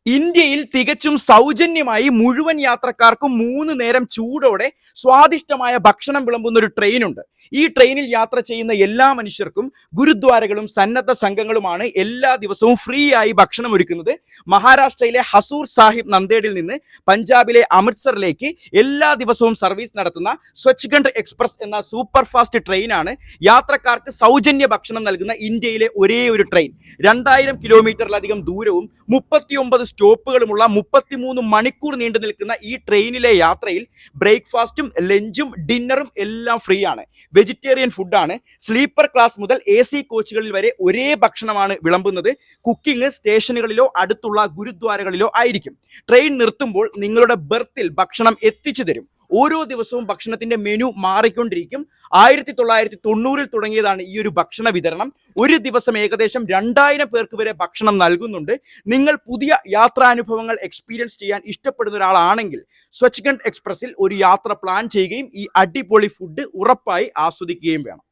ഇന്ത്യയിൽ തികച്ചും സൗജന്യമായി മുഴുവൻ യാത്രക്കാർക്കും 3 നേരം ചൂടോടെ സ്വാദിഷ്ടമായ ഭക്ഷണം വിളമ്പുന്ന ഒരു ട്രെയിനുണ്ട്. ഈ ട്രെയിനിൽ യാത്ര ചെയ്യുന്ന എല്ലാ മനുഷ്യർക്കും ഗുരുദ്വാരകളും സന്നദ്ധ സംഘങ്ങളുമാണ് എല്ലാ ദിവസവും ഫ്രീ ആയി ഭക്ഷണം ഒരുക്കുന്നത്. മഹാരാഷ്ട്രയിലെ ഹസൂർ സാഹിബ് നന്ദേഡിൽ നിന്ന് പഞ്ചാബിലെ അമൃത്സറിലേക്ക് എല്ലാ ദിവസവും സർവീസ് നടത്തുന്ന സ്വച്ഛ്ഖണ്ഡ് എക്സ്പ്രസ് എന്ന സൂപ്പർ ഫാസ്റ്റ് ട്രെയിനാണ് യാത്രക്കാർക്ക് സൗജന്യ ഭക്ഷണം നൽകുന്ന ഇന്ത്യയിലെ ഒരേ ഒരു ട്രെയിൻ. 2000 കിലോമീറ്ററിലധികം ദൂരവും 39 സ്റ്റോപ്പുകളുമുള്ള 33 മണിക്കൂർ നീണ്ടു നിൽക്കുന്ന ഈ ട്രെയിനിലെ യാത്രയിൽ ബ്രേക്ക്ഫാസ്റ്റും ലഞ്ചും ഡിന്നറും എല്ലാം ഫ്രീ ആണ്. വെജിറ്റേറിയൻ ഫുഡാണ്. സ്ലീപ്പർ ക്ലാസ് മുതൽ AC കോച്ചുകളിൽ വരെ ഒരേ ഭക്ഷണമാണ് വിളമ്പുന്നത്. കുക്കിംഗ് സ്റ്റേഷനുകളിലോ അടുത്തുള്ള ഗുരുദ്വാരകളിലോ ആയിരിക്കും. ട്രെയിൻ നിർത്തുമ്പോൾ നിങ്ങളുടെ ബർത്തിൽ ഭക്ഷണം എത്തിച്ചു തരും. ഓരോ ദിവസവും ഭക്ഷണത്തിന്റെ മെനു മാറിക്കൊണ്ടിരിക്കും. 1990 തുടങ്ങിയതാണ് ഈ ഒരു ഭക്ഷണ വിതരണം. ഒരു ദിവസം ഏകദേശം 2000 പേർക്ക് വരെ ഭക്ഷണം നൽകുന്നുണ്ട്. നിങ്ങൾ പുതിയ യാത്രാനുഭവങ്ങൾ എക്സ്പീരിയൻസ് ചെയ്യാൻ ഇഷ്ടപ്പെടുന്ന ഒരാളാണെങ്കിൽ സ്വച്ഛ്ഖണ്ഡ് എക്സ്പ്രസിൽ ഒരു യാത്ര പ്ലാൻ ചെയ്യുകയും ഈ അടിപൊളി ഫുഡ് ഉറപ്പായി ആസ്വദിക്കുകയും വേണം.